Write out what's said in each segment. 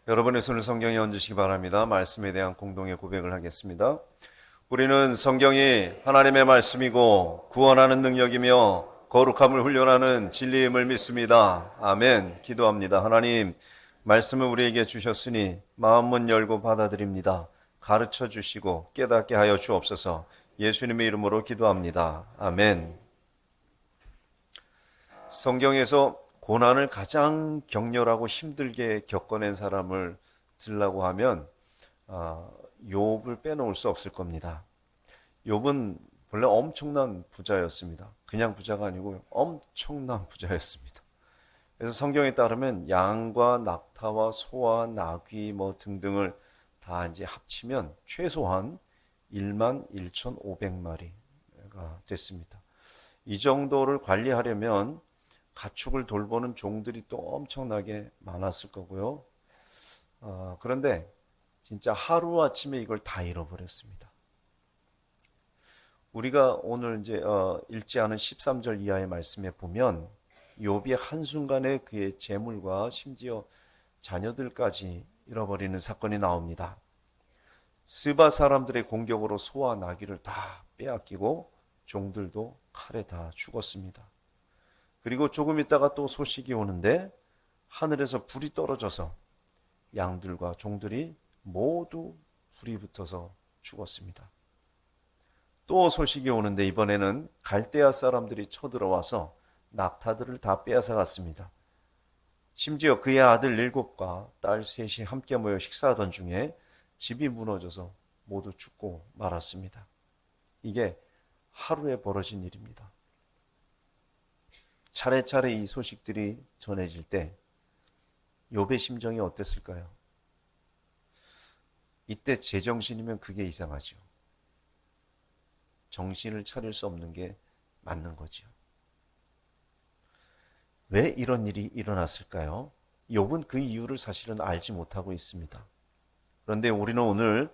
여러분의 손을 성경에 얹으시기 바랍니다. 말씀에 대한 공동의 고백을 하겠습니다. 우리는 성경이 하나님의 말씀이고 구원하는 능력이며 거룩함을 훈련하는 진리임을 믿습니다. 아멘. 기도합니다. 하나님, 말씀을 우리에게 주셨으니 마음문 열고 받아들입니다. 가르쳐 주시고 깨닫게 하여 주옵소서. 예수님의 이름으로 기도합니다. 아멘. 성경에서 고난을 가장 격렬하고 힘들게 겪어낸 사람을 들라고 하면 욥을 빼놓을 수 없을 겁니다. 욥은 본래 엄청난 부자였습니다. 그냥 부자가 아니고 엄청난 부자였습니다. 그래서 성경에 따르면 양과 낙타와 소와 나귀 등등을 다 이제 합치면 최소한 11,500마리가 됐습니다. 이 정도를 관리하려면 가축을 돌보는 종들이 또 엄청나게 많았을 거고요. 그런데 진짜 하루아침에 이걸 다 잃어버렸습니다. 우리가 오늘 이제 읽지 않은 13절 이하의 말씀에 보면 욥이 한순간에 그의 재물과 심지어 자녀들까지 잃어버리는 사건이 나옵니다. 스바 사람들의 공격으로 소와 나귀를 다 빼앗기고 종들도 칼에 다 죽었습니다. 그리고 조금 있다가 또 소식이 오는데 하늘에서 불이 떨어져서 양들과 종들이 모두 불이 붙어서 죽었습니다. 또 소식이 오는데 이번에는 갈대아 사람들이 쳐들어와서 낙타들을 다 빼앗아 갔습니다. 심지어 그의 아들 7과 딸 3이 함께 모여 식사하던 중에 집이 무너져서 모두 죽고 말았습니다. 이게 하루에 벌어진 일입니다. 차례차례 이 소식들이 전해질 때 욥의 심정이 어땠을까요? 이때 제정신이면 그게 이상하죠. 정신을 차릴 수 없는 게 맞는 거죠. 왜 이런 일이 일어났을까요? 욥은 그 이유를 사실은 알지 못하고 있습니다. 그런데 우리는 오늘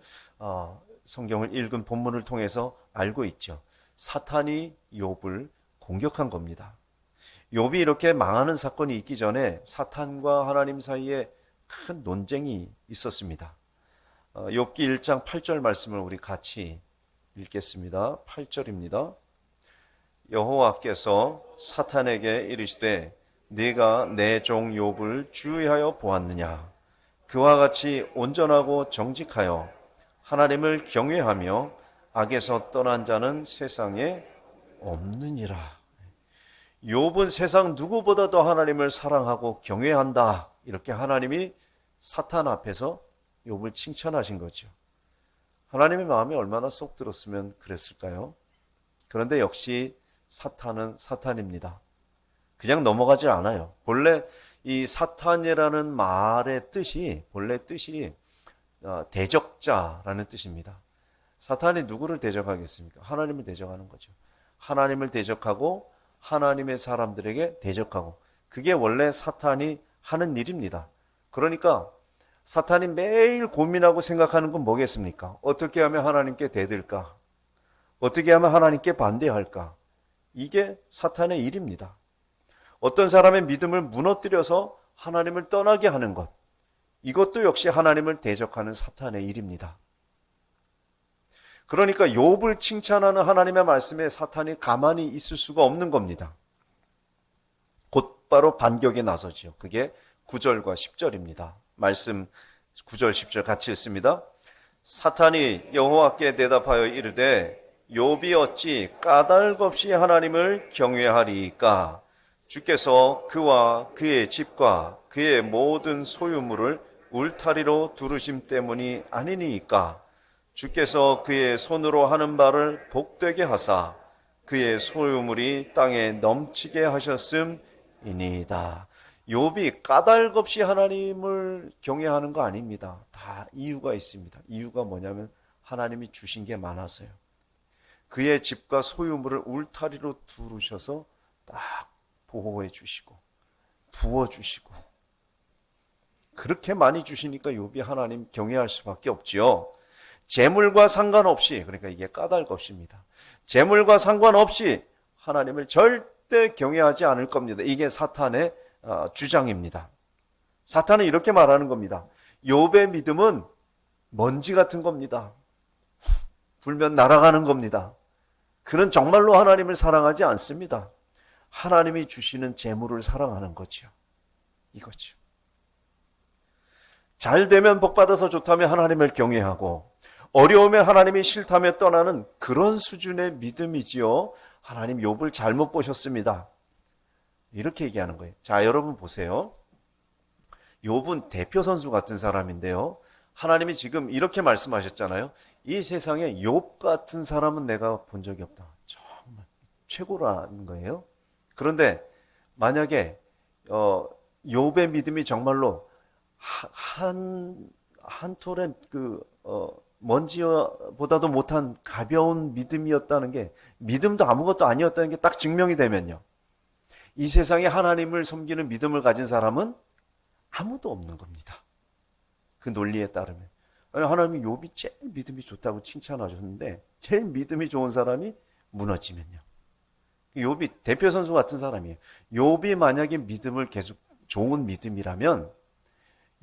성경을 읽은 본문을 통해서 알고 있죠. 사탄이 욥을 공격한 겁니다. 욥이 이렇게 망하는 사건이 있기 전에 사탄과 하나님 사이에 큰 논쟁이 있었습니다. 욥기 1장 8절 말씀을 우리 같이 읽겠습니다. 8절입니다. 여호와께서 사탄에게 이르시되 네가 내 종 욥을 주의하여 보았느냐. 그와 같이 온전하고 정직하여 하나님을 경외하며 악에서 떠난 자는 세상에 없느니라. 욥은 세상 누구보다도 하나님을 사랑하고 경외한다. 이렇게 하나님이 사탄 앞에서 욥을 칭찬하신 거죠. 하나님의 마음이 얼마나 쏙 들었으면 그랬을까요? 그런데 역시 사탄은 사탄입니다. 그냥 넘어가지 않아요. 본래 이 사탄이라는 말의 뜻이 본래 뜻이 대적자라는 뜻입니다. 사탄이 누구를 대적하겠습니까? 하나님을 대적하는 거죠. 하나님을 대적하고 하나님의 사람들에게 대적하고, 그게 원래 사탄이 하는 일입니다. 그러니까 사탄이 매일 고민하고 생각하는 건 뭐겠습니까? 어떻게 하면 하나님께 대들까? 어떻게 하면 하나님께 반대할까? 이게 사탄의 일입니다. 어떤 사람의 믿음을 무너뜨려서 하나님을 떠나게 하는 것, 이것도 역시 하나님을 대적하는 사탄의 일입니다. 그러니까 욥을 칭찬하는 하나님의 말씀에 사탄이 가만히 있을 수가 없는 겁니다. 곧바로 반격에 나서죠. 그게 9절과 10절입니다. 말씀 9절 10절 같이 읽습니다. 사탄이 여호와께 대답하여 이르되 욥이 어찌 까닭 없이 하나님을 경외하리이까. 주께서 그와 그의 집과 그의 모든 소유물을 울타리로 두르심 때문이 아니니이까. 주께서 그의 손으로 하는 바를 복되게 하사 그의 소유물이 땅에 넘치게 하셨음이니이다. 욥이 까닭 없이 하나님을 경외하는 거 아닙니다. 다 이유가 있습니다. 이유가 뭐냐면 하나님이 주신 게 많아서요. 그의 집과 소유물을 울타리로 두르셔서 딱 보호해 주시고 부어 주시고, 그렇게 많이 주시니까 욥이 하나님 경외할 수밖에 없지요. 재물과 상관없이, 그러니까 이게 까닭 없이입니다. 재물과 상관없이 하나님을 절대 경외하지 않을 겁니다. 이게 사탄의 주장입니다. 사탄은 이렇게 말하는 겁니다. 욥의 믿음은 먼지 같은 겁니다. 불면 날아가는 겁니다. 그는 정말로 하나님을 사랑하지 않습니다. 하나님이 주시는 재물을 사랑하는 거죠. 이거죠. 잘 되면 복 받아서 좋다며 하나님을 경외하고 어려움에 하나님이 싫다며 떠나는 그런 수준의 믿음이지요. 하나님 욥을 잘못 보셨습니다. 이렇게 얘기하는 거예요. 자, 여러분 보세요. 욥은 대표 선수 같은 사람인데요. 하나님이 지금 이렇게 말씀하셨잖아요. 이 세상에 욥 같은 사람은 내가 본 적이 없다. 정말 최고라는 거예요. 그런데 만약에 욥의 믿음이 정말로 한 톨의 먼지보다도 못한 가벼운 믿음이었다는 게, 믿음도 아무것도 아니었다는 게 딱 증명이 되면요, 이 세상에 하나님을 섬기는 믿음을 가진 사람은 아무도 없는 겁니다. 그 논리에 따르면. 하나님이 욥이 제일 믿음이 좋다고 칭찬하셨는데 제일 믿음이 좋은 사람이 무너지면요, 욥이 대표 선수 같은 사람이에요. 욥이 만약에 믿음을 계속 좋은 믿음이라면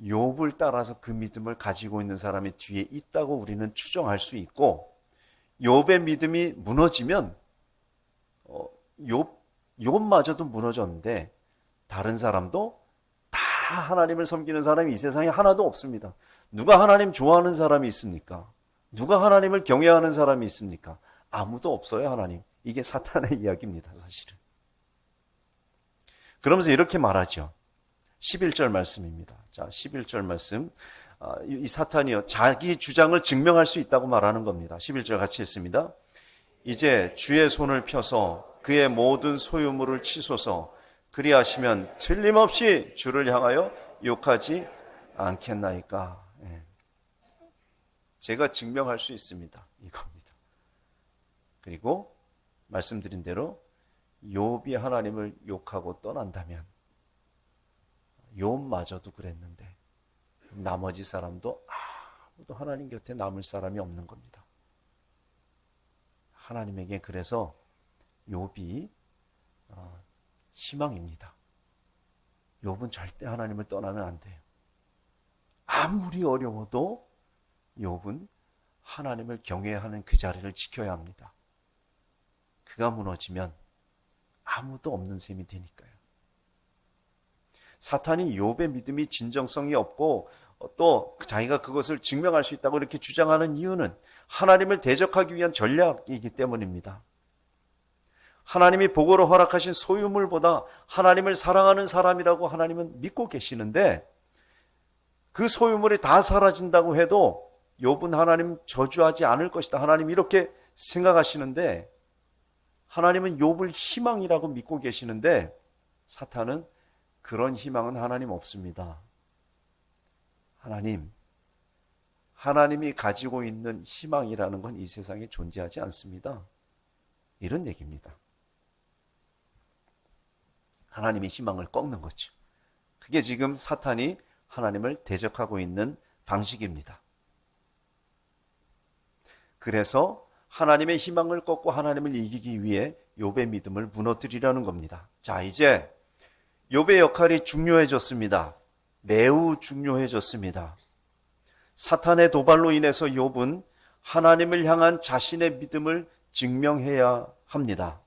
욥을 따라서 그 믿음을 가지고 있는 사람이 뒤에 있다고 우리는 추정할 수 있고, 욥의 믿음이 무너지면 욥마저도 무너졌는데 다른 사람도 다 하나님을 섬기는 사람이 이 세상에 하나도 없습니다. 누가 하나님 좋아하는 사람이 있습니까? 누가 하나님을 경외하는 사람이 있습니까? 아무도 없어요. 하나님. 이게 사탄의 이야기입니다, 사실은. 그러면서 이렇게 말하죠. 11절 말씀입니다. 자, 11절 말씀. 이 사탄이요, 자기 주장을 증명할 수 있다고 말하는 겁니다. 11절 같이 읽습니다. 이제 주의 손을 펴서 그의 모든 소유물을 치소서. 그리하시면 틀림없이 주를 향하여 욕하지 않겠나이까. 제가 증명할 수 있습니다. 이겁니다. 그리고 말씀드린 대로 욥이 하나님을 욕하고 떠난다면 욥마저도 그랬는데 나머지 사람도 아무도 하나님 곁에 남을 사람이 없는 겁니다. 하나님에게 그래서 욥이 희망입니다. 욥은 절대 하나님을 떠나면 안 돼요. 아무리 어려워도 욥은 하나님을 경외하는 그 자리를 지켜야 합니다. 그가 무너지면 아무도 없는 셈이 되니까요. 사탄이 욥의 믿음이 진정성이 없고 또 자기가 그것을 증명할 수 있다고 이렇게 주장하는 이유는 하나님을 대적하기 위한 전략이기 때문입니다. 하나님이 복으로 허락하신 소유물보다 하나님을 사랑하는 사람이라고 하나님은 믿고 계시는데, 그 소유물이 다 사라진다고 해도 욥은 하나님 저주하지 않을 것이다, 하나님 이렇게 생각하시는데, 하나님은 욥을 희망이라고 믿고 계시는데 사탄은 그런 희망은 하나님 없습니다. 하나님이 가지고 있는 희망이라는 건 이 세상에 존재하지 않습니다. 이런 얘기입니다. 하나님의 희망을 꺾는 거죠. 그게 지금 사탄이 하나님을 대적하고 있는 방식입니다. 그래서 하나님의 희망을 꺾고 하나님을 이기기 위해 욥의 믿음을 무너뜨리려는 겁니다. 자, 이제 욥의 역할이 중요해졌습니다. 매우 중요해졌습니다. 사탄의 도발로 인해서 욥은 하나님을 향한 자신의 믿음을 증명해야 합니다.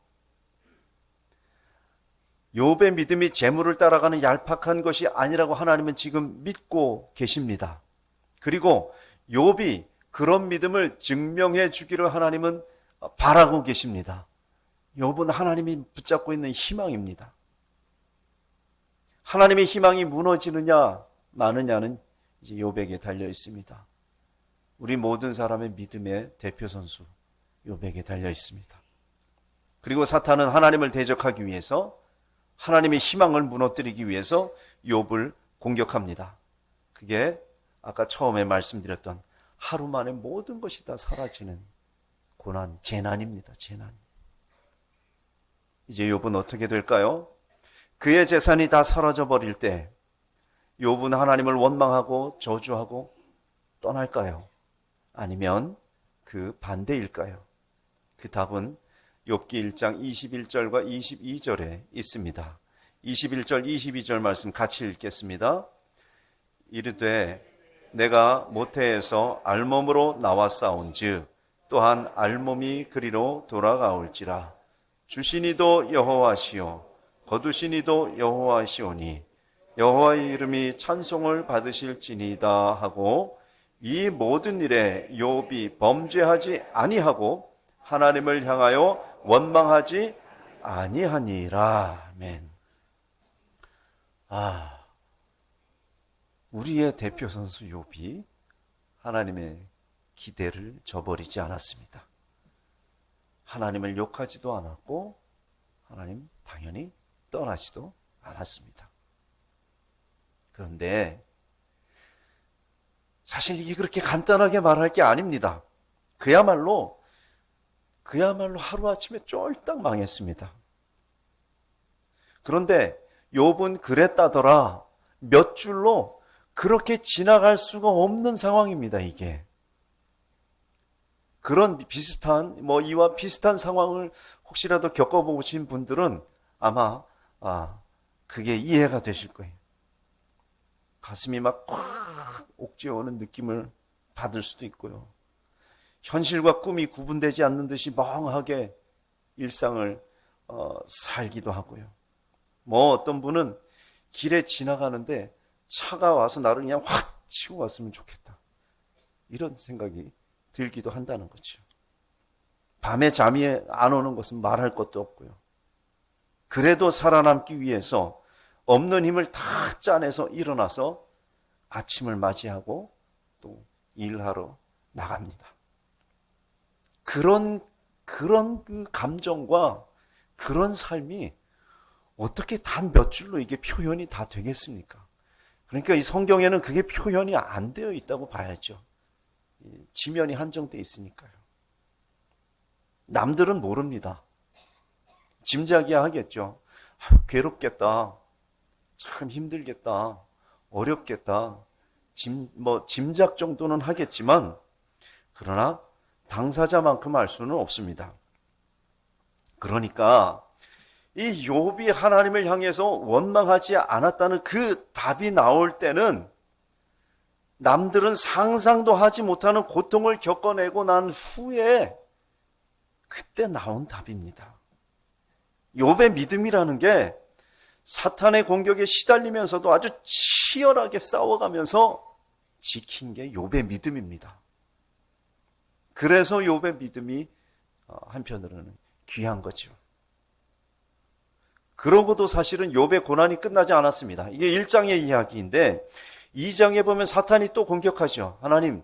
욥의 믿음이 재물을 따라가는 얄팍한 것이 아니라고 하나님은 지금 믿고 계십니다. 그리고 욥이 그런 믿음을 증명해 주기를 하나님은 바라고 계십니다. 욥은 하나님이 붙잡고 있는 희망입니다. 하나님의 희망이 무너지느냐 마느냐는 이제 욥에게 달려 있습니다. 우리 모든 사람의 믿음의 대표 선수 욥에게 달려 있습니다. 그리고 사탄은 하나님을 대적하기 위해서, 하나님의 희망을 무너뜨리기 위해서 욥을 공격합니다. 그게 아까 처음에 말씀드렸던 하루 만에 모든 것이 다 사라지는 고난, 재난입니다. 재난. 이제 욥은 어떻게 될까요? 그의 재산이 다 사라져 버릴 때 욥은 하나님을 원망하고 저주하고 떠날까요? 아니면 그 반대일까요? 그 답은 욥기 1장 21절과 22절에 있습니다. 21절, 22절 말씀 같이 읽겠습니다. 이르되 내가 모태에서 알몸으로 나왔사온즉 또한 알몸이 그리로 돌아가올지라. 주시니도 여호와시요 거두시니도 여호와시오니 여호와의 이름이 찬송을 받으실지니이다 하고, 이 모든 일에 욥이 범죄하지 아니하고 하나님을 향하여 원망하지 아니하니라. 아멘. 우리의 대표 선수 욥이 하나님의 기대를 저버리지 않았습니다. 하나님을 욕하지도 않았고 하나님 당연히 떠나지도 않았습니다. 그런데 사실 이게 그렇게 간단하게 말할 게 아닙니다. 그야말로 하루아침에 쫄딱 망했습니다. 그런데 욥은 그랬다더라 몇 줄로 그렇게 지나갈 수가 없는 상황입니다. 이게 그런 비슷한 이와 비슷한 상황을 혹시라도 겪어보신 분들은 아마 그게 이해가 되실 거예요. 가슴이 막 꽉 옥죄어오는 느낌을 받을 수도 있고요. 현실과 꿈이 구분되지 않는 듯이 멍하게 일상을 살기도 하고요. 어떤 분은 길에 지나가는데 차가 와서 나를 그냥 확 치고 왔으면 좋겠다, 이런 생각이 들기도 한다는 거죠. 밤에 잠이 안 오는 것은 말할 것도 없고요. 그래도 살아남기 위해서 없는 힘을 다 짜내서 일어나서 아침을 맞이하고 또 일하러 나갑니다. 그런 그 감정과 그런 삶이 어떻게 단 몇 줄로 이게 표현이 다 되겠습니까? 그러니까 이 성경에는 그게 표현이 안 되어 있다고 봐야죠. 지면이 한정되어 있으니까요. 남들은 모릅니다. 짐작이야 하겠죠. 괴롭겠다, 참 힘들겠다, 어렵겠다, 짐작 정도는 하겠지만, 그러나 당사자만큼 알 수는 없습니다. 그러니까 이 욥이 하나님을 향해서 원망하지 않았다는 그 답이 나올 때는 남들은 상상도 하지 못하는 고통을 겪어내고 난 후에 그때 나온 답입니다. 욥의 믿음이라는 게 사탄의 공격에 시달리면서도 아주 치열하게 싸워가면서 지킨 게 욥의 믿음입니다. 그래서 욥의 믿음이 한편으로는 귀한 거죠. 그러고도 사실은 욥의 고난이 끝나지 않았습니다. 이게 1장의 이야기인데 2장에 보면 사탄이 또 공격하죠. 하나님,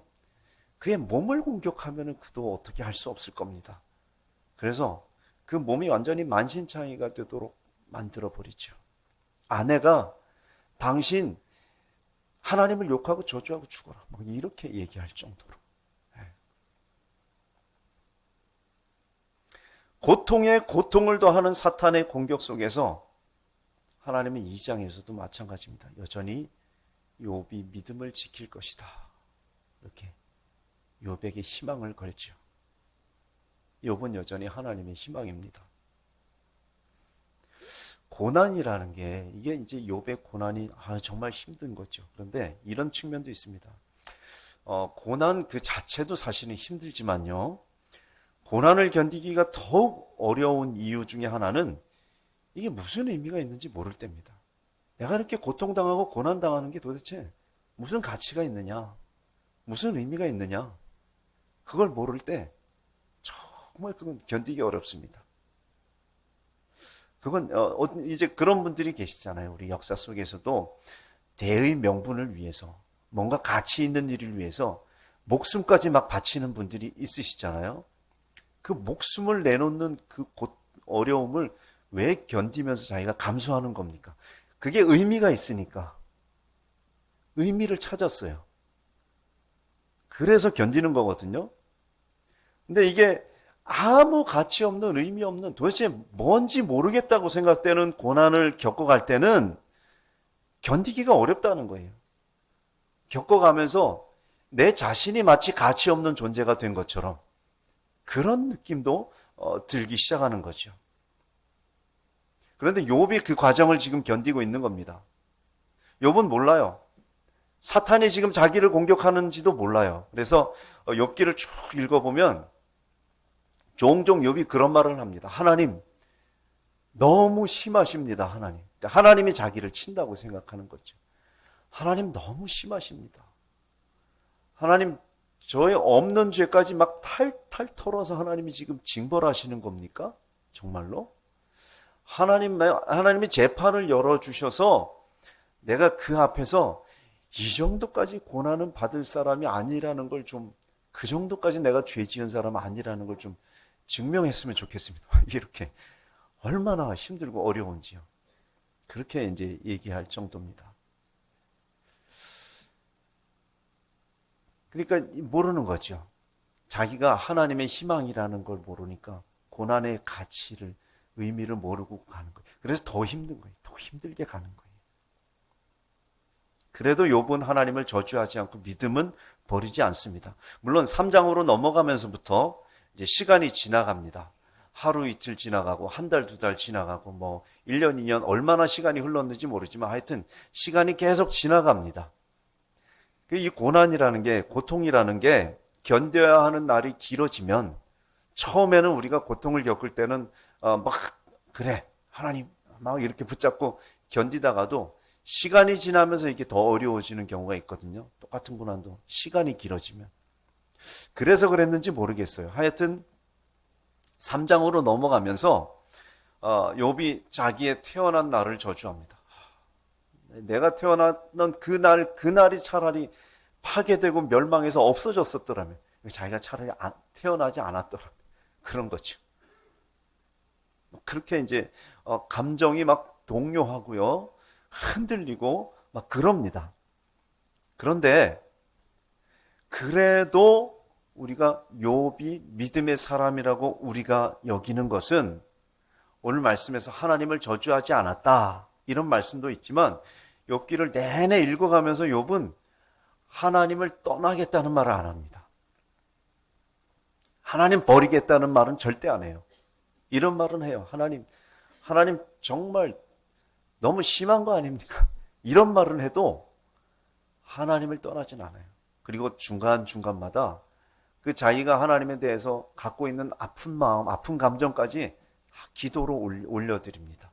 그의 몸을 공격하면 그도 어떻게 할 수 없을 겁니다. 그래서 그 몸이 완전히 만신창이가 되도록 만들어버리죠. 아내가 당신 하나님을 욕하고 저주하고 죽어라, 이렇게 얘기할 정도로. 고통에 고통을 더하는 사탄의 공격 속에서 하나님은 2장에서도 마찬가지입니다. 여전히 욥이 믿음을 지킬 것이다, 이렇게 욥에게 희망을 걸죠. 욥은 여전히 하나님의 희망입니다. 고난이라는 게 이게 이제 욥의 고난이 정말 힘든 거죠. 그런데 이런 측면도 있습니다. 고난 그 자체도 사실은 힘들지만요, 고난을 견디기가 더욱 어려운 이유 중에 하나는 이게 무슨 의미가 있는지 모를 때입니다. 내가 이렇게 고통당하고 고난당하는 게 도대체 무슨 가치가 있느냐, 무슨 의미가 있느냐, 그걸 모를 때 정말 그건 견디기 어렵습니다. 그건 이제 그런 분들이 계시잖아요. 우리 역사 속에서도 대의 명분을 위해서, 뭔가 가치 있는 일을 위해서 목숨까지 막 바치는 분들이 있으시잖아요. 그 목숨을 내놓는 그 어려움을 왜 견디면서 자기가 감수하는 겁니까? 그게 의미가 있으니까. 의미를 찾았어요. 그래서 견디는 거거든요. 근데 이게 아무 가치 없는, 의미 없는, 도대체 뭔지 모르겠다고 생각되는 고난을 겪어갈 때는 견디기가 어렵다는 거예요. 겪어가면서 내 자신이 마치 가치 없는 존재가 된 것처럼 그런 느낌도 들기 시작하는 거죠. 그런데 욥이 그 과정을 지금 견디고 있는 겁니다. 욥은 몰라요. 사탄이 지금 자기를 공격하는지도 몰라요. 그래서 욥기를 쭉 읽어보면 종종 욥이 그런 말을 합니다. 하나님, 너무 심하십니다. 하나님. 하나님이 자기를 친다고 생각하는 거죠. 하나님 너무 심하십니다. 하나님, 저의 없는 죄까지 막 탈탈 털어서 하나님이 지금 징벌하시는 겁니까? 정말로? 하나님이 재판을 열어주셔서 내가 그 앞에서 이 정도까지 고난은 받을 사람이 아니라는 걸 좀, 그 정도까지 내가 죄 지은 사람 아니라는 걸 좀 증명했으면 좋겠습니다. 이렇게. 얼마나 힘들고 어려운지요. 그렇게 이제 얘기할 정도입니다. 그러니까 모르는 거죠. 자기가 하나님의 희망이라는 걸 모르니까 고난의 가치를, 의미를 모르고 가는 거예요. 그래서 더 힘든 거예요. 더 힘들게 가는 거예요. 그래도 욥은 하나님을 저주하지 않고 믿음은 버리지 않습니다. 물론 3장으로 넘어가면서부터 이제 시간이 지나갑니다. 하루 이틀 지나가고 한 달, 두 달 지나가고 뭐 1년, 2년 얼마나 시간이 흘렀는지 모르지만 하여튼 시간이 계속 지나갑니다. 이 고난이라는 게, 고통이라는 게 견뎌야 하는 날이 길어지면 처음에는 우리가 고통을 겪을 때는 막 그래 하나님 막 이렇게 붙잡고 견디다가도 시간이 지나면서 이게 더 어려워지는 경우가 있거든요. 똑같은 고난도 시간이 길어지면. 그래서 그랬는지 모르겠어요. 하여튼 3장으로 넘어가면서 욥이 자기의 태어난 날을 저주합니다. 내가 태어났던 그날이 차라리 파괴되고 멸망해서 없어졌었더라면, 자기가 차라리 태어나지 않았더라면, 그런 거죠. 그렇게 이제 감정이 막 동요하고요, 흔들리고 막 그럽니다. 그런데 그래도 우리가 욥이 믿음의 사람이라고 우리가 여기는 것은 오늘 말씀에서 하나님을 저주하지 않았다, 이런 말씀도 있지만 욥기를 내내 읽어가면서 욥은 하나님을 떠나겠다는 말을 안 합니다. 하나님 버리겠다는 말은 절대 안 해요. 이런 말은 해요. 하나님 정말 너무 심한 거 아닙니까? 이런 말은 해도 하나님을 떠나진 않아요. 그리고 중간중간마다 그 자기가 하나님에 대해서 갖고 있는 아픈 마음, 아픈 감정까지 기도로 올려드립니다.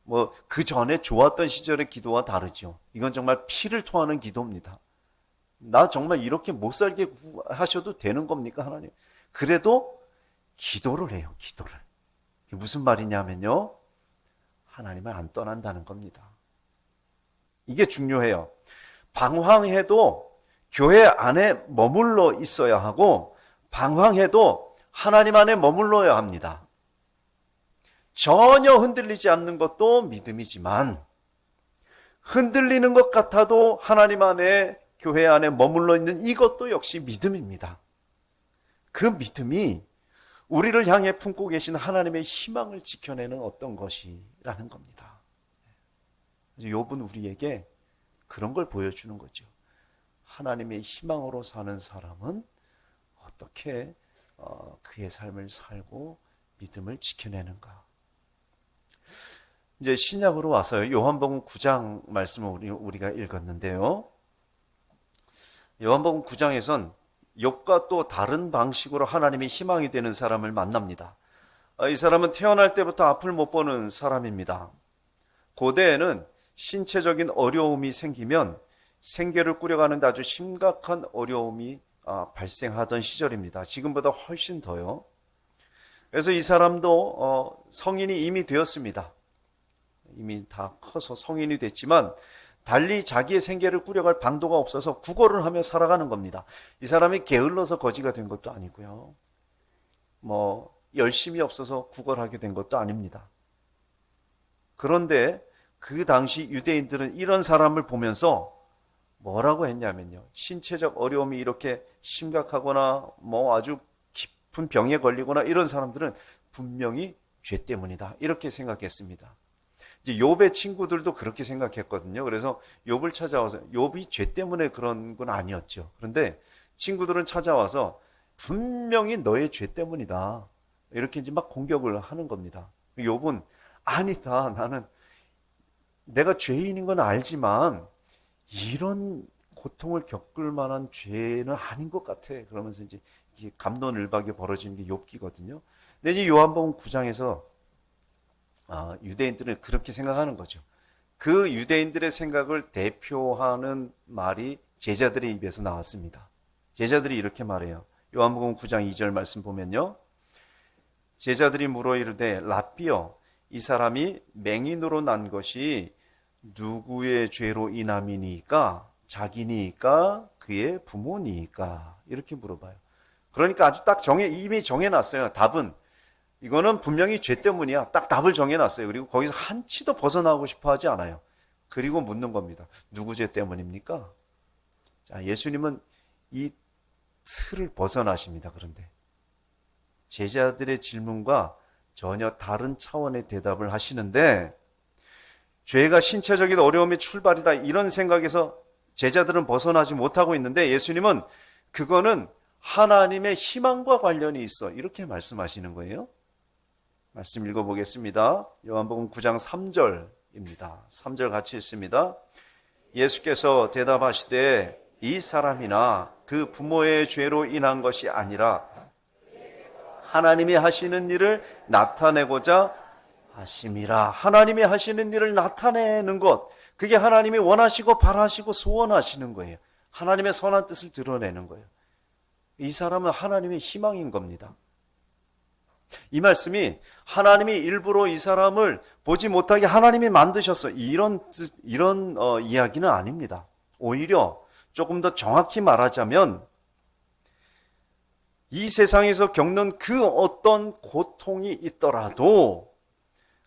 뭐 그 전에 좋았던 시절의 기도와 다르죠. 이건 정말 피를 토하는 기도입니다. 나 정말 이렇게 못 살게 하셔도 되는 겁니까, 하나님? 그래도 기도를 해요, 기도를. 무슨 말이냐면요, 하나님을 안 떠난다는 겁니다. 이게 중요해요. 방황해도 교회 안에 머물러 있어야 하고, 방황해도 하나님 안에 머물러야 합니다. 전혀 흔들리지 않는 것도 믿음이지만, 흔들리는 것 같아도 하나님 안에, 교회 안에 머물러 있는 이것도 역시 믿음입니다. 그 믿음이 우리를 향해 품고 계신 하나님의 희망을 지켜내는 어떤 것이라는 겁니다. 그래서 욥은 우리에게 그런 걸 보여주는 거죠. 하나님의 희망으로 사는 사람은 어떻게 그의 삶을 살고 믿음을 지켜내는가. 이제 신약으로 와서요, 요한복음 9장 말씀을 우리가 읽었는데요, 요한복음 9장에선 욥과 또 다른 방식으로 하나님의 희망이 되는 사람을 만납니다. 이 사람은 태어날 때부터 앞을 못 보는 사람입니다. 고대에는 신체적인 어려움이 생기면 생계를 꾸려가는데 아주 심각한 어려움이 발생하던 시절입니다. 지금보다 훨씬 더요. 그래서 이 사람도 성인이 이미 되었습니다. 이미 다 커서 성인이 됐지만 달리 자기의 생계를 꾸려갈 방도가 없어서 구걸을 하며 살아가는 겁니다. 이 사람이 게을러서 거지가 된 것도 아니고요, 뭐 열심이 없어서 구걸하게 된 것도 아닙니다. 그런데 그 당시 유대인들은 이런 사람을 보면서 뭐라고 했냐면요, 신체적 어려움이 이렇게 심각하거나 뭐 아주 깊은 병에 걸리거나 이런 사람들은 분명히 죄 때문이다, 이렇게 생각했습니다. 이제 욥의 친구들도 그렇게 생각했거든요. 그래서 욥을 찾아와서, 욥이 죄 때문에 그런 건 아니었죠. 그런데 친구들은 찾아와서 분명히 너의 죄 때문이다, 이렇게 이제 막 공격을 하는 겁니다. 욥은 아니다, 나는 내가 죄인인 건 알지만 이런 고통을 겪을 만한 죄는 아닌 것 같아. 그러면서 이제 갑론을박이 벌어지는 게 욥기거든요. 근데 이제 요한복음 9장에서 유대인들은 그렇게 생각하는 거죠. 그 유대인들의 생각을 대표하는 말이 제자들의 입에서 나왔습니다. 제자들이 이렇게 말해요. 요한복음 9장 2절 말씀 보면요. 제자들이 물어 이르되 랍비여 이 사람이 맹인으로 난 것이 누구의 죄로 인함이니까 자기니까 그의 부모니까 이렇게 물어봐요. 그러니까 아주 딱 이미 정해놨어요. 답은 이거는 분명히 죄 때문이야. 딱 답을 정해놨어요. 그리고 거기서 한치도 벗어나고 싶어 하지 않아요. 그리고 묻는 겁니다. 누구 죄 때문입니까? 자, 예수님은 이 틀을 벗어나십니다. 그런데 제자들의 질문과 전혀 다른 차원의 대답을 하시는데 죄가 신체적인 어려움의 출발이다 이런 생각에서 제자들은 벗어나지 못하고 있는데 예수님은 그거는 하나님의 희망과 관련이 있어 이렇게 말씀하시는 거예요. 말씀 읽어보겠습니다. 요한복음 9장 3절입니다. 3절 같이 읽습니다. 예수께서 대답하시되 이 사람이나 그 부모의 죄로 인한 것이 아니라 하나님이 하시는 일을 나타내고자 하심이라. 하나님이 하시는 일을 나타내는 것, 그게 하나님이 원하시고 바라시고 소원하시는 거예요. 하나님의 선한 뜻을 드러내는 거예요. 이 사람은 하나님의 희망인 겁니다. 이 말씀이 하나님이 일부러 이 사람을 보지 못하게 하나님이 만드셨어 이런 이야기는 아닙니다. 오히려 조금 더 정확히 말하자면 이 세상에서 겪는 그 어떤 고통이 있더라도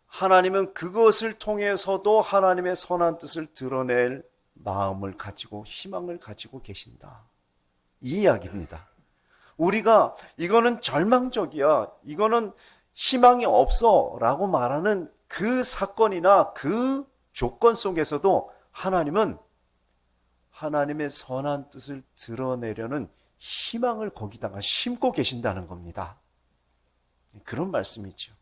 하나님은 그것을 통해서도 하나님의 선한 뜻을 드러낼 마음을 가지고 희망을 가지고 계신다. 이 이야기입니다. 우리가 이거는 절망적이야, 이거는 희망이 없어 라고 말하는 그 사건이나 그 조건 속에서도 하나님은 하나님의 선한 뜻을 드러내려는 희망을 거기다가 심고 계신다는 겁니다. 그런 말씀이죠.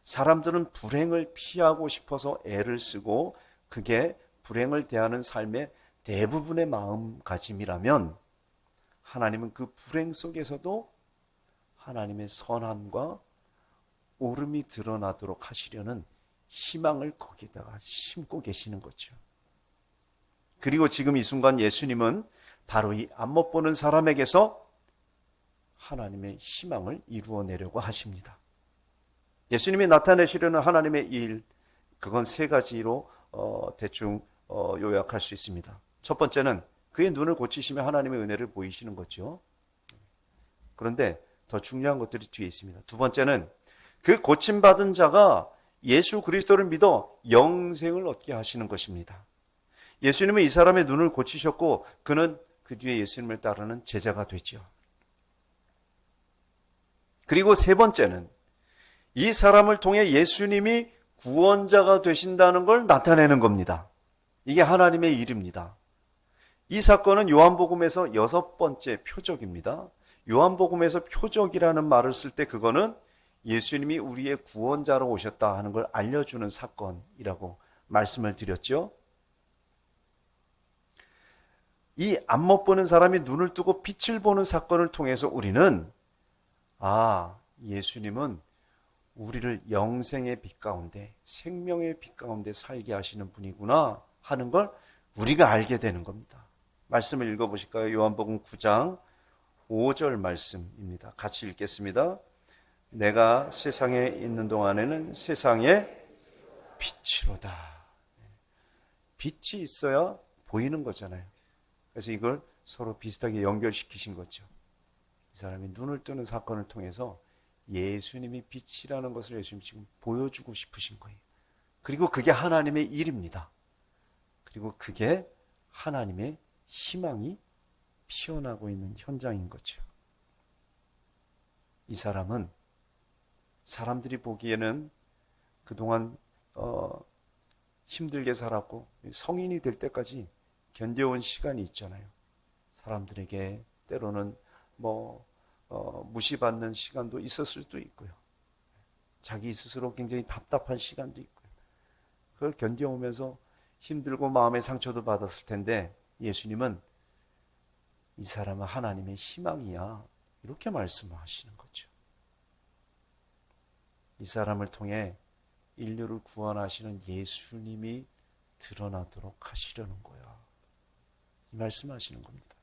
사람들은 불행을 피하고 싶어서 애를 쓰고 그게 불행을 대하는 삶의 대부분의 마음가짐이라면 하나님은 그 불행 속에서도 하나님의 선함과 오름이 드러나도록 하시려는 희망을 거기다가 심고 계시는 거죠. 그리고 지금 이 순간 예수님은 바로 이 안 못 보는 사람에게서 하나님의 희망을 이루어내려고 하십니다. 예수님이 나타내시려는 하나님의 일, 그건 세 가지로 대충 요약할 수 있습니다. 첫 번째는 그의 눈을 고치시며 하나님의 은혜를 보이시는 거죠. 그런데 더 중요한 것들이 뒤에 있습니다. 두 번째는 그 고침받은 자가 예수 그리스도를 믿어 영생을 얻게 하시는 것입니다. 예수님은 이 사람의 눈을 고치셨고 그는 그 뒤에 예수님을 따르는 제자가 되죠. 그리고 세 번째는 이 사람을 통해 예수님이 구원자가 되신다는 걸 나타내는 겁니다. 이게 하나님의 일입니다. 이 사건은 요한복음에서 6번째 표적입니다. 요한복음에서 표적이라는 말을 쓸 때 그거는 예수님이 우리의 구원자로 오셨다 하는 걸 알려주는 사건이라고 말씀을 드렸죠. 이 안 못 보는 사람이 눈을 뜨고 빛을 보는 사건을 통해서 우리는 예수님은 우리를 영생의 빛 가운데 생명의 빛 가운데 살게 하시는 분이구나 하는 걸 우리가 알게 되는 겁니다. 말씀을 읽어보실까요? 요한복음 9장 5절 말씀입니다. 같이 읽겠습니다. 내가 세상에 있는 동안에는 세상의 빛이로다. 빛이 있어야 보이는 거잖아요. 그래서 이걸 서로 비슷하게 연결시키신 거죠. 이 사람이 눈을 뜨는 사건을 통해서 예수님이 빛이라는 것을 예수님이 지금 보여주고 싶으신 거예요. 그리고 그게 하나님의 일입니다. 그리고 그게 하나님의 희망이 피어나고 있는 현장인 거죠. 이 사람은 사람들이 보기에는 그동안 힘들게 살았고 성인이 될 때까지 견뎌온 시간이 있잖아요. 사람들에게 때로는 무시받는 시간도 있었을 수도 있고요. 자기 스스로 굉장히 답답한 시간도 있고요. 그걸 견뎌오면서 힘들고 마음의 상처도 받았을 텐데 예수님은 이 사람은 하나님의 희망이야, 이렇게 말씀하시는 거죠. 이 사람을 통해 인류를 구원하시는 예수님이 드러나도록 하시려는 거야, 이 말씀하시는 겁니다.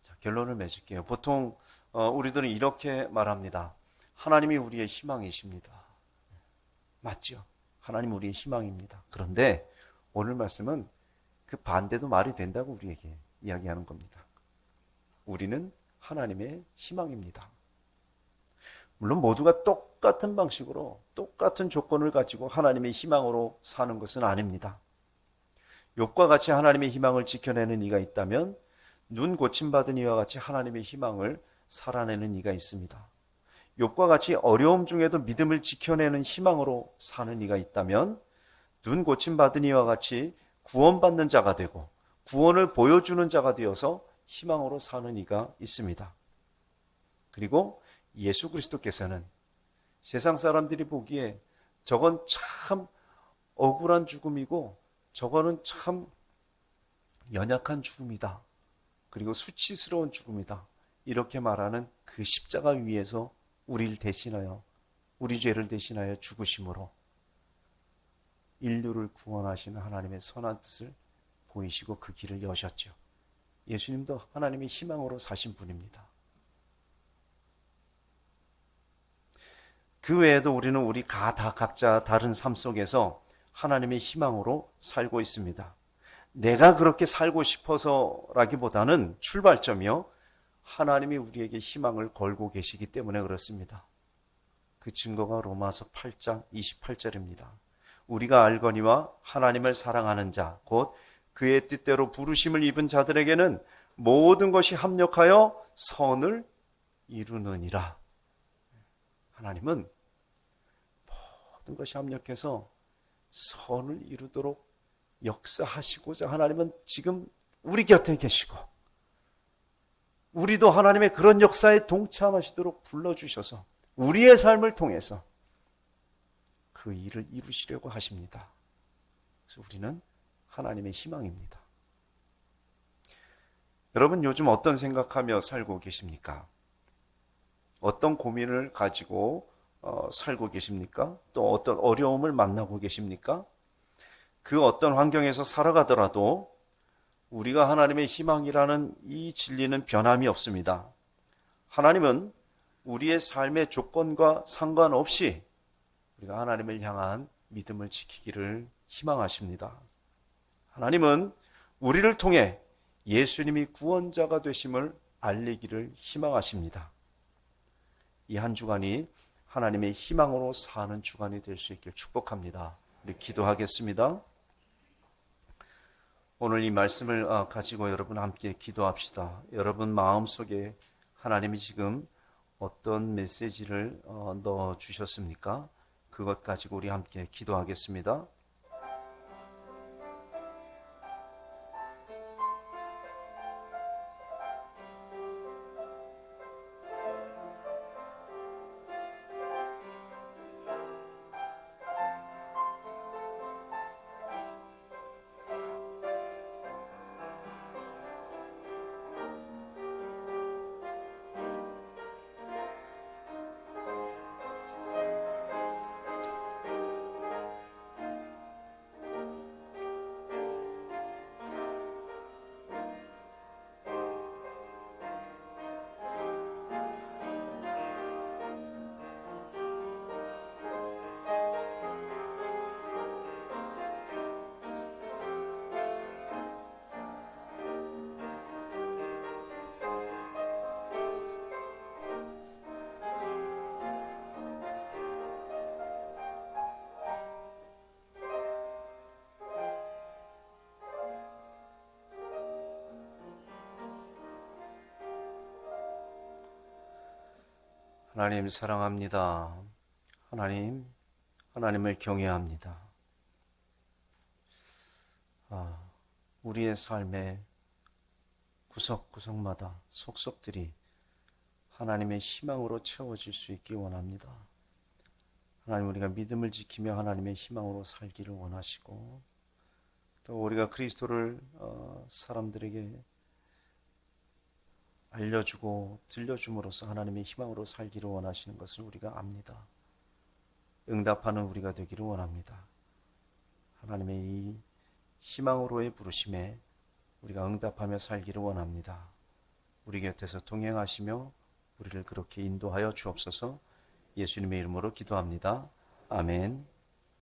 자, 결론을 맺을게요. 보통 우리들은 이렇게 말합니다. 하나님이 우리의 희망이십니다. 맞죠? 하나님 우리의 희망입니다. 그런데 오늘 말씀은 그 반대도 말이 된다고 우리에게 이야기하는 겁니다. 우리는 하나님의 희망입니다. 물론 모두가 똑같은 방식으로 똑같은 조건을 가지고 하나님의 희망으로 사는 것은 아닙니다. 욥과 같이 하나님의 희망을 지켜내는 이가 있다면 눈 고침받은 이와 같이 하나님의 희망을 살아내는 이가 있습니다. 욥과 같이 어려움 중에도 믿음을 지켜내는 희망으로 사는 이가 있다면 눈 고침받은 이와 같이 구원받는 자가 되고 구원을 보여주는 자가 되어서 희망으로 사는 이가 있습니다. 그리고 예수 그리스도께서는 세상 사람들이 보기에 저건 참 억울한 죽음이고 저거는 참 연약한 죽음이다, 그리고 수치스러운 죽음이다, 이렇게 말하는 그 십자가 위에서 우리를 대신하여, 우리 죄를 대신하여 죽으심으로 인류를 구원하시는 하나님의 선한 뜻을 보이시고 그 길을 여셨죠. 예수님도 하나님의 희망으로 사신 분입니다. 그 외에도 우리는 우리 다 각자 다른 삶 속에서 하나님의 희망으로 살고 있습니다. 내가 그렇게 살고 싶어서라기보다는 출발점이요, 하나님이 우리에게 희망을 걸고 계시기 때문에 그렇습니다. 그 증거가 로마서 8장 28절입니다. 우리가 알거니와 하나님을 사랑하는 자, 곧 그의 뜻대로 부르심을 입은 자들에게는 모든 것이 합력하여 선을 이루느니라. 하나님은 모든 것이 합력해서 선을 이루도록 역사하시고자 하나님은 지금 우리 곁에 계시고 우리도 하나님의 그런 역사에 동참하시도록 불러주셔서 우리의 삶을 통해서 그 일을 이루시려고 하십니다. 그래서 우리는 하나님의 희망입니다. 여러분, 요즘 어떤 생각하며 살고 계십니까? 어떤 고민을 가지고 살고 계십니까? 또 어떤 어려움을 만나고 계십니까? 그 어떤 환경에서 살아가더라도 우리가 하나님의 희망이라는 이 진리는 변함이 없습니다. 하나님은 우리의 삶의 조건과 상관없이 우리가 하나님을 향한 믿음을 지키기를 희망하십니다. 하나님은 우리를 통해 예수님이 구원자가 되심을 알리기를 희망하십니다. 이 한 주간이 하나님의 희망으로 사는 주간이 될 수 있길 축복합니다. 우리 기도하겠습니다. 오늘 이 말씀을 가지고 여러분 함께 기도합시다. 여러분 마음속에 하나님이 지금 어떤 메시지를 넣어주셨습니까? 그것 가지고 우리 함께 기도하겠습니다. 하나님 사랑합니다. 하나님을 경외합니다. 우리의 삶의 구석구석마다 속속들이 하나님의 희망으로 채워질 수 있기 원합니다. 하나님, 우리가 믿음을 지키며 하나님의 희망으로 살기를 원하시고, 또 우리가 그리스도를 사람들에게 알려주고 들려줌으로써 하나님의 희망으로 살기를 원하시는 것을 우리가 압니다. 응답하는 우리가 되기를 원합니다. 하나님의 이 희망으로의 부르심에 우리가 응답하며 살기를 원합니다. 우리 곁에서 동행하시며 우리를 그렇게 인도하여 주옵소서. 예수님의 이름으로 기도합니다. 아멘.